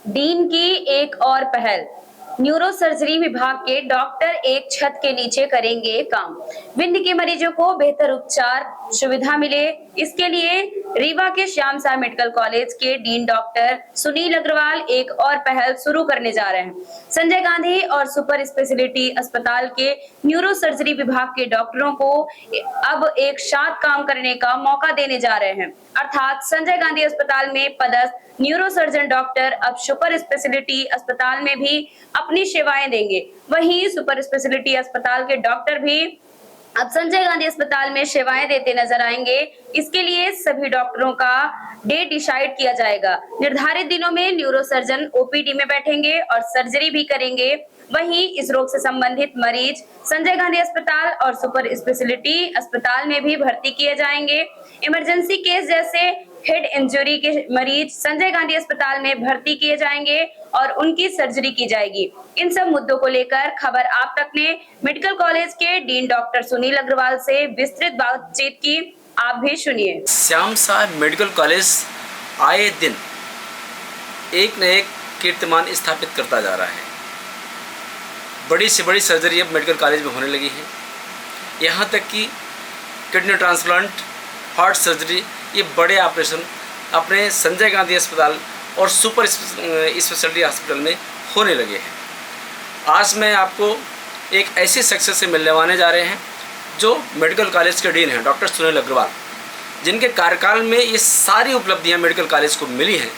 Dean की एक और पहल। न्यूरो सर्जरी विभाग के डॉक्टर एक छत के नीचे करेंगे काम। विंध्य के मरीजों को बेहतर उपचार सुविधा मिले, इसके लिए रीवा के श्याम साय मेडिकल कॉलेज के डीन डॉक्टर सुनील अग्रवाल एक और पहल शुरू करने जा रहे हैं। संजय गांधी और सुपर स्पेशलिटी अस्पताल के न्यूरो सर्जरी विभाग के डॉक्टरों को अब एक साथ काम करने का मौका देने जा रहे हैं। अर्थात संजय गांधी अस्पताल में पदस्थ न्यूरो सर्जन डॉक्टर अब सुपर स्पेशलिटी अस्पताल में भी अपनी सेवाएं देंगे। वहीं सुपर स्पेशलिटी अस्पताल के डॉक्टर भी अब संजय गांधी अस्पताल में सेवाएं देते नजर आएंगे। इसके लिए सभी डॉक्टरों का डेट डिसाइड किया जाएगा। निर्धारित दिनों में न्यूरो सर्जन ओपीडी में बैठेंगे और सर्जरी भी करेंगे। वहीं इस रोग से संबंधित मरीज संजय गांधी अस्पताल और सुपर स्पेशलिटी अस्पताल में भी भर्ती किए जाएंगे। इमरजेंसी केस जैसे हेड इंजरी के मरीज संजय गांधी अस्पताल में भर्ती किए जाएंगे और उनकी सर्जरी की जाएगी। इन सब मुद्दों को लेकर खबर आप तक ने मेडिकल कॉलेज के डीन डॉक्टर सुनील अग्रवाल से विस्तृत बातचीत की। आप भी सुनिए। श्याम साय मेडिकल कॉलेज आए दिन एक न एक कीर्तिमान स्थापित करता जा रहा है। बड़ी से बड़ी सर्जरी अब मेडिकल कॉलेज में होने लगी है। यहाँ तक कि किडनी ट्रांसप्लांट, हार्ट सर्जरी, ये बड़े ऑपरेशन अपने संजय गांधी अस्पताल और सुपर स्पेशलिटी हॉस्पिटल में होने लगे हैं। आज मैं आपको एक ऐसे शख्स से मिलने वाने जा रहे हैं जो मेडिकल कॉलेज के डीन हैं, डॉक्टर सुनील अग्रवाल, जिनके कार्यकाल में ये सारी उपलब्धियां मेडिकल कॉलेज को मिली हैं।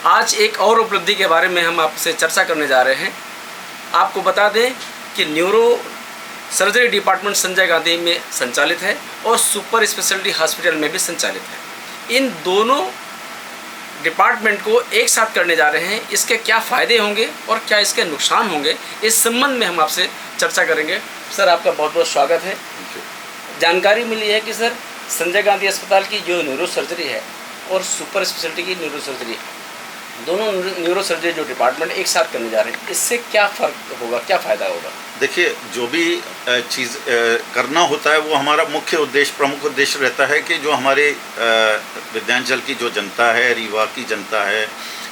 आज एक और उपलब्धि के बारे में हम आपसे चर्चा करने जा रहे हैं। आपको बता दें कि neuro surgery department Sanjay Gandhi में संचालित है और सुपर स्पेशलिटी हॉस्पिटल में भी संचालित है। इन दोनों डिपार्टमेंट को एक साथ करने जा रहे हैं। इसके क्या फ़ायदे होंगे और क्या इसके नुकसान होंगे, इस संबंध में हम आपसे चर्चा करेंगे। सर, आपका बहुत बहुत स्वागत है। जानकारी मिली है कि सर संजय गांधी अस्पताल की जो न्यूरो सर्जरी है और सुपर स्पेशलिटी की न्यूरो सर्जरी है, दोनों न्यूरो सर्जरी जो डिपार्टमेंट एक साथ करने जा रहे हैं, इससे क्या फ़र्क होगा, क्या फ़ायदा होगा? देखिए, जो भी चीज़ करना होता है वो हमारा मुख्य उद्देश्य, प्रमुख उद्देश्य रहता है कि जो हमारे विद्यांचल की जो जनता है, रीवा की जनता है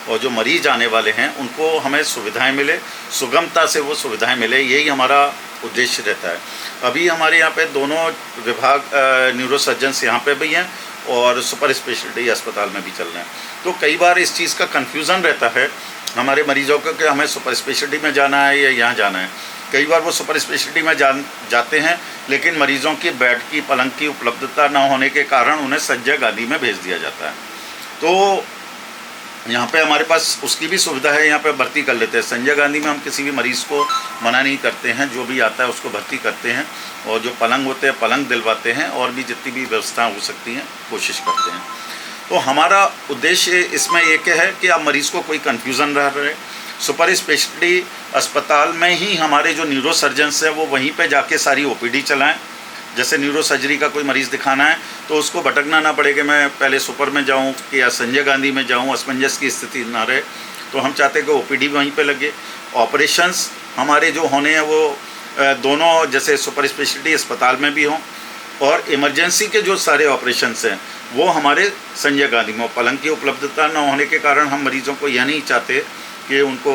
और जो मरीज आने वाले हैं, उनको हमें सुविधाएं मिले, सुगमता से वो सुविधाएं मिले, यही हमारा उद्देश्य रहता है। अभी हमारे यहाँ पे दोनों विभाग न्यूरो सर्जन्स यहाँ पे भी हैं और सुपर स्पेशलिटी अस्पताल में भी चल रहे हैं। तो कई बार इस चीज़ का कन्फ्यूज़न रहता है हमारे मरीजों को कि हमें सुपर स्पेशलिटी में जाना है या यहाँ जाना है। कई बार वो सुपर स्पेशलिटी में जाते हैं, लेकिन मरीजों की बेड की, पलंग की उपलब्धता न होने के कारण उन्हें संजय गांधी में भेज दिया जाता है। तो यहाँ पे हमारे पास उसकी भी सुविधा है, यहाँ पे भर्ती कर लेते हैं। संजय गांधी में हम किसी भी मरीज़ को मना नहीं करते हैं, जो भी आता है उसको भर्ती करते हैं और जो पलंग होते हैं पलंग दिलवाते हैं और भी जितनी भी व्यवस्था हो सकती हैं कोशिश करते हैं। तो हमारा उद्देश्य इसमें एक है कि अब मरीज़ को कोई कन्फ्यूज़न ना रहे। सुपर स्पेशलिटी अस्पताल में ही हमारे जो न्यूरो सर्जन्स हैं वो वहीं पे जाके सारी ओपीडी चलाएं। जैसे न्यूरो सर्जरी का कोई मरीज़ दिखाना है तो उसको भटकना ना पड़े कि मैं पहले सुपर में जाऊं कि या संजय गांधी में जाऊं, असमंजस की स्थिति ना रहे। तो हम चाहते हैं कि ओपीडी वहीं पे लगे। ऑपरेशंस हमारे जो होने हैं वो दोनों जैसे सुपर स्पेशलिटी अस्पताल में भी हों और इमरजेंसी के जो सारे ऑपरेशंस हैं वो हमारे संजय गांधी में। पलंग की उपलब्धता न होने के कारण हम मरीज़ों को यह नहीं चाहते कि उनको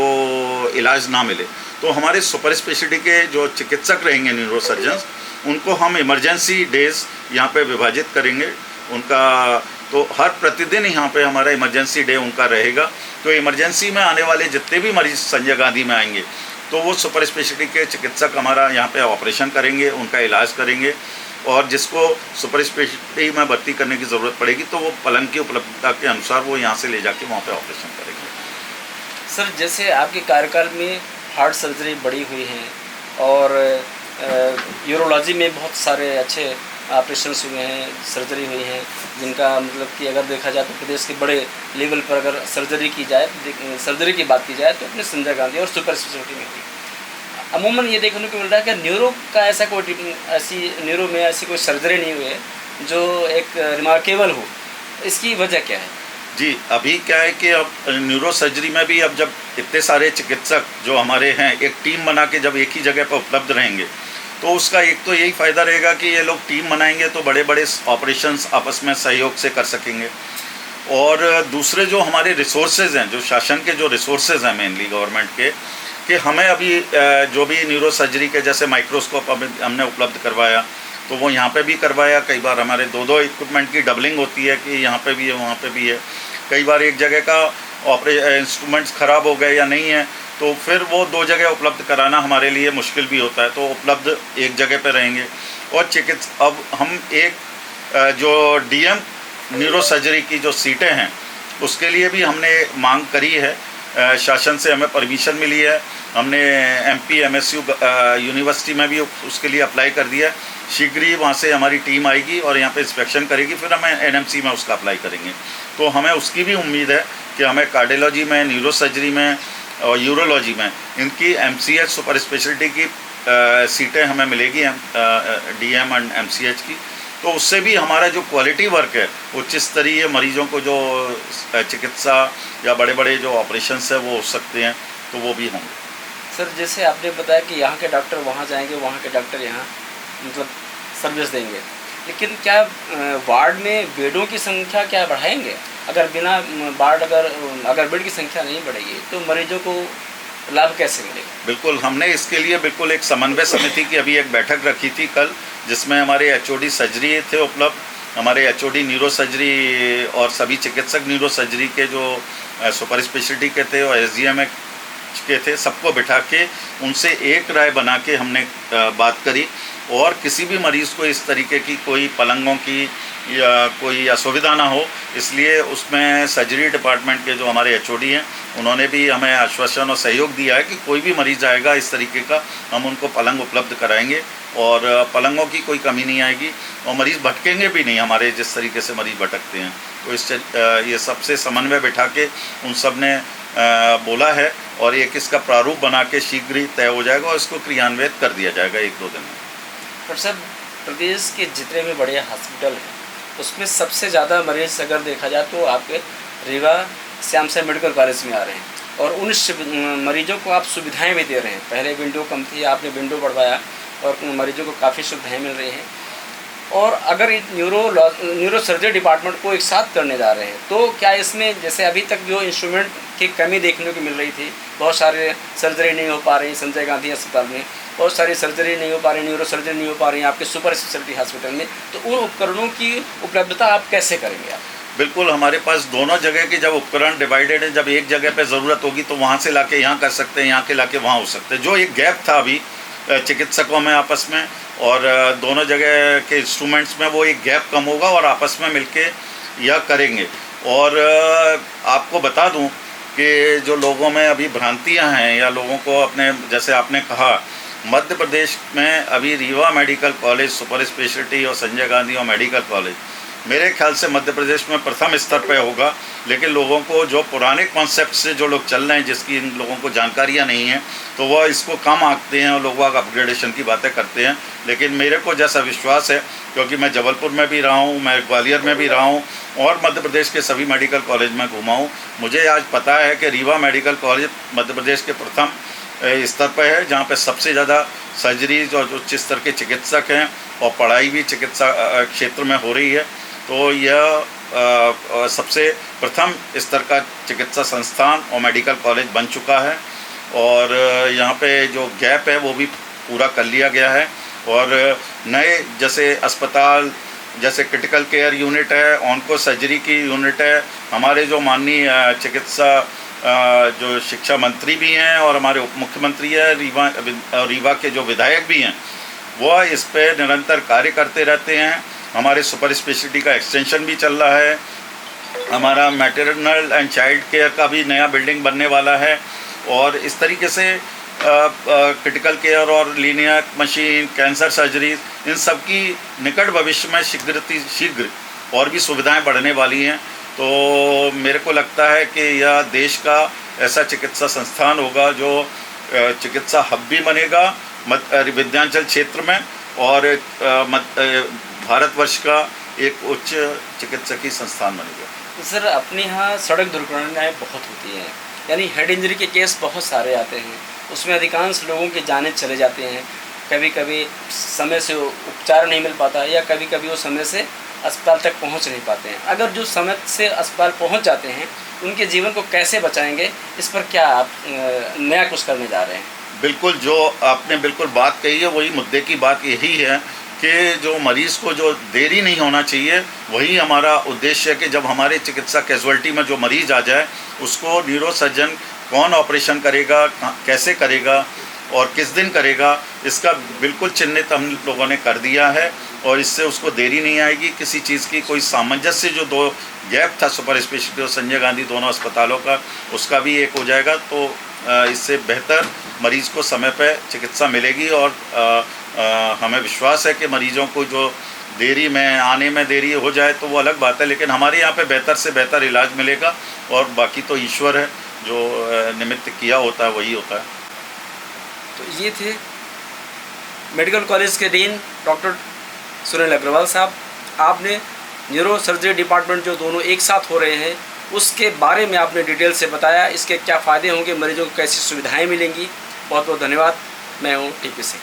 इलाज ना मिले। तो हमारे सुपर स्पेशलिटी के जो चिकित्सक रहेंगे न्यूरो सर्जन्स, उनको हम इमरजेंसी डेज़ यहाँ पे विभाजित करेंगे उनका। तो हर प्रतिदिन यहाँ पे हमारा इमरजेंसी डे उनका रहेगा। तो इमरजेंसी में आने वाले जितने भी मरीज़ संजय गांधी में आएंगे तो वो सुपर स्पेशलिटी के चिकित्सक हमारा यहाँ पे ऑपरेशन करेंगे, उनका इलाज करेंगे। और जिसको सुपर स्पेशलिटी में भर्ती करने की ज़रूरत पड़ेगी तो वो पलंग की उपलब्धता के अनुसार वो यहाँ से ले जाके वहाँ पे ऑपरेशन करेंगे। सर, जैसे आपके कार्यकाल में हार्ट सर्जरी बढ़ी हुई है और यूरोलॉजी में बहुत सारे अच्छे ऑपरेशंस हुए हैं, सर्जरी हुई है, जिनका मतलब कि अगर देखा जाए तो प्रदेश के बड़े लेवल पर अगर सर्जरी की जाए, सर्जरी की बात की जाए तो अपने संजय गांधी और सुपर स्पेशलिटी में भी अमूमन ये देखने को मिल रहा है कि न्यूरो का ऐसा कोई न्यूरो में ऐसी कोई सर्जरी नहीं हुई है जो एक रिमार्केबल हो। इसकी वजह क्या है? जी, अभी क्या है कि अब न्यूरो सर्जरी में भी अब जब इतने सारे चिकित्सक जो हमारे हैं एक टीम बना के जब एक ही जगह पर उपलब्ध रहेंगे तो उसका एक तो यही फ़ायदा रहेगा कि ये लोग टीम बनाएंगे तो बड़े बड़े ऑपरेशंस आपस में सहयोग से कर सकेंगे। और दूसरे जो हमारे रिसोर्सेज हैं, जो शासन के जो रिसोर्सेज हैं मेनली गवर्नमेंट के, कि हमें अभी जो भी न्यूरो सर्जरी के जैसे माइक्रोस्कोप हमने उपलब्ध करवाया, तो वो यहाँ पे भी करवाया। कई बार हमारे दो इक्विपमेंट की डबलिंग होती है कि यहाँ पे भी है वहाँ पे भी है। कई बार एक जगह का इंस्ट्रूमेंट्स ख़राब हो गए या नहीं है, तो फिर वो 2 जगह उपलब्ध कराना हमारे लिए मुश्किल भी होता है, तो उपलब्ध एक जगह पे रहेंगे। और अब हम एक जो डीएम न्यूरो सर्जरी की जो सीटें हैं उसके लिए भी हमने मांग करी है, शासन से हमें परमिशन मिली है। हमने एमपी एमएसयू यूनिवर्सिटी में भी उसके लिए अप्लाई कर दिया। शीघ्र ही वहाँ से हमारी टीम आएगी और यहाँ पे इंस्पेक्शन करेगी, फिर हमें एनएमसी में उसका अप्लाई करेंगे। तो हमें उसकी भी उम्मीद है कि हमें कार्डियोलॉजी में, न्यूरो सर्जरी में और यूरोलॉजी में इनकी एमसीएच सुपर स्पेशलिटी की सीटें हमें मिलेगी, डीएम एंड एमसीएच की। तो उससे भी हमारा जो क्वालिटी वर्क है, उच्च स्तरीय मरीजों को जो चिकित्सा या बड़े बड़े जो ऑपरेशंस है वो हो सकते हैं, तो वो भी होंगे। सर, जैसे आपने बताया कि यहाँ के डॉक्टर वहाँ जाएंगे, वहाँ के डॉक्टर यहाँ मतलब सर्विस देंगे, लेकिन क्या वार्ड में बेडों की संख्या क्या बढ़ाएंगे? अगर बिना वार्ड अगर बेड की संख्या नहीं बढ़ेगी तो मरीजों को लाभ कैसे मिलेगा? बिल्कुल, हमने इसके लिए बिल्कुल एक समन्वय समिति की अभी एक बैठक रखी थी कल, जिसमें हमारे एचओडी सर्जरी थे उपलब्ध, हमारे एचओडी न्यूरो सर्जरी और सभी चिकित्सक न्यूरो सर्जरी के जो सुपर स्पेशलिटी के थे और एसजीएम के थे, सबको बिठा के उनसे एक राय बना के हमने बात करी। और किसी भी मरीज़ को इस तरीके की कोई पलंगों की या कोई असुविधा ना हो, इसलिए उसमें सर्जरी डिपार्टमेंट के जो हमारे एचओडी हैं उन्होंने भी हमें आश्वासन और सहयोग दिया है कि कोई भी मरीज़ आएगा इस तरीके का, हम उनको पलंग उपलब्ध कराएंगे और पलंगों की कोई कमी नहीं आएगी और मरीज़ भटकेंगे भी नहीं हमारे जिस तरीके से मरीज़ भटकते हैं। तो ये सबसे समन्वय बिठा के उन सब ने बोला है और एक इसका प्रारूप बना के शीघ्र ही तय हो जाएगा और इसको क्रियान्वित कर दिया जाएगा 1-2 दिन में। पर सर, प्रदेश के जितने भी बड़े हॉस्पिटल हैं उसमें सबसे ज़्यादा मरीज अगर देखा जाए तो आपके रीवा श्याम साई मेडिकल कॉलेज में आ रहे हैं और उन मरीजों को आप सुविधाएं भी दे रहे हैं। पहले विंडो कम थी, आपने विंडो बढ़वाया और मरीजों को काफ़ी सुविधाएं मिल रही हैं। और अगर न्यूरो सर्जरी डिपार्टमेंट को एक साथ करने जा रहे हैं तो क्या इसमें, जैसे अभी तक जो इंस्ट्रूमेंट की कमी देखने को मिल रही थी, बहुत सारे सर्जरी नहीं हो पा रही संजय गांधी अस्पताल में, बहुत सारी सर्जरी नहीं हो पा रही, न्यूरो सर्जरी नहीं हो पा रही आपके सुपर स्पेशलिटी हॉस्पिटल में, तो उन उपकरणों की उपलब्धता आप कैसे करेंगे? आप बिल्कुल, हमारे पास दोनों जगह के जब उपकरण डिवाइडेड है, जब एक जगह पे ज़रूरत होगी तो वहाँ से लाके यहाँ कर सकते हैं, यहाँ के लाके वहाँ हो सकते हैं। जो एक गैप था अभी चिकित्सकों में आपस में और दोनों जगह के इंस्ट्रूमेंट्स में, वो एक गैप कम होगा और आपस में मिलके यह करेंगे। और आपको बता दूं कि जो लोगों में अभी भ्रांतियां हैं या लोगों को अपने, जैसे आपने कहा, मध्य प्रदेश में अभी Rewa medical college super speciality और संजय गांधी और मेडिकल कॉलेज मेरे ख्याल से मध्य प्रदेश में प्रथम स्तर पर होगा। लेकिन लोगों को जो पुराने कॉन्सेप्ट से जो लोग चल रहे हैं, जिसकी इन लोगों को जानकारियां नहीं हैं, तो वह इसको कम आंकते हैं और लोग अपग्रेडेशन की बातें करते हैं। लेकिन मेरे को जैसा विश्वास है, क्योंकि मैं जबलपुर में भी रहा हूँ, मैं ग्वालियर में भी रहा हूँ और मध्य प्रदेश के सभी मेडिकल कॉलेज में घूमा हूँ, मुझे आज पता है कि रीवा मेडिकल कॉलेज मध्य प्रदेश के प्रथम स्तर पर है, जहाँ पे सबसे ज़्यादा सर्जरीज और उच्च स्तर के चिकित्सक हैं और पढ़ाई भी चिकित्सा क्षेत्र में हो रही है। तो यह सबसे प्रथम स्तर का चिकित्सा संस्थान और मेडिकल कॉलेज बन चुका है और यहाँ पे जो गैप है वो भी पूरा कर लिया गया है। और नए जैसे अस्पताल, जैसे क्रिटिकल केयर यूनिट है, ऑन्को सर्जरी की यूनिट है, हमारे जो माननीय चिकित्सा जो शिक्षा मंत्री भी हैं और हमारे उप मुख्यमंत्री है, रीवा के जो विधायक भी हैं, वह इस पे निरंतर कार्य करते रहते हैं। हमारे सुपर स्पेशलिटी का एक्सटेंशन भी चल रहा है, हमारा मैटरनल एंड चाइल्ड केयर का भी नया बिल्डिंग बनने वाला है और इस तरीके से क्रिटिकल केयर और लीनियर मशीन, कैंसर सर्जरी, इन सब की निकट भविष्य में शीघ्र और भी सुविधाएं बढ़ने वाली हैं। तो मेरे को लगता है कि यह देश का ऐसा चिकित्सा संस्थान होगा जो चिकित्सा हब भी बनेगा विंध्याचल क्षेत्र में और भारतवर्ष का एक उच्च चिकित्सकीय संस्थान बनेगा। तो सर, अपने यहाँ सड़क दुर्घटनाएं बहुत होती हैं, यानी हेड इंजरी के केस बहुत सारे आते हैं, उसमें अधिकांश लोगों के जाने चले जाते हैं। कभी कभी समय से उपचार नहीं मिल पाता या कभी कभी वो समय से अस्पताल तक पहुंच नहीं पाते हैं। अगर जो समय से अस्पताल पहुंच जाते हैं उनके जीवन को कैसे बचाएंगे, इस पर क्या आप नया कुछ करने जा रहे हैं? बिल्कुल, जो आपने बिल्कुल बात कही है वही मुद्दे की बात यही है कि जो मरीज़ को जो देरी नहीं होना चाहिए, वही हमारा उद्देश्य है कि जब हमारे चिकित्सा कैजुअल्टी में जो मरीज़ आ जाए उसको न्यूरोसर्जन कौन ऑपरेशन करेगा, कैसे करेगा और किस दिन करेगा, इसका बिल्कुल चिन्हित हम लोगों ने कर दिया है और इससे उसको देरी नहीं आएगी किसी चीज़ की। कोई सामंजस्य जो दो गैप था सुपर स्पेशलिटी और संजय गांधी दोनों अस्पतालों का, उसका भी एक हो जाएगा। तो इससे बेहतर मरीज़ को समय पर चिकित्सा मिलेगी और हमें विश्वास है कि मरीज़ों को जो देरी में आने में देरी हो जाए तो वो अलग बात है, लेकिन हमारे यहाँ पे बेहतर से बेहतर इलाज मिलेगा और बाकी तो ईश्वर है, जो निमित्त किया होता है वही होता है। तो ये थे मेडिकल कॉलेज के डीन डॉक्टर सुनील अग्रवाल साहब। आपने न्यूरो सर्जरी डिपार्टमेंट जो दोनों एक साथ हो रहे हैं उसके बारे में आपने डिटेल से बताया, इसके क्या फ़ायदे होंगे, मरीजों को कैसी सुविधाएं मिलेंगी। बहुत बहुत धन्यवाद। मैं हूँ टीपी सिंह।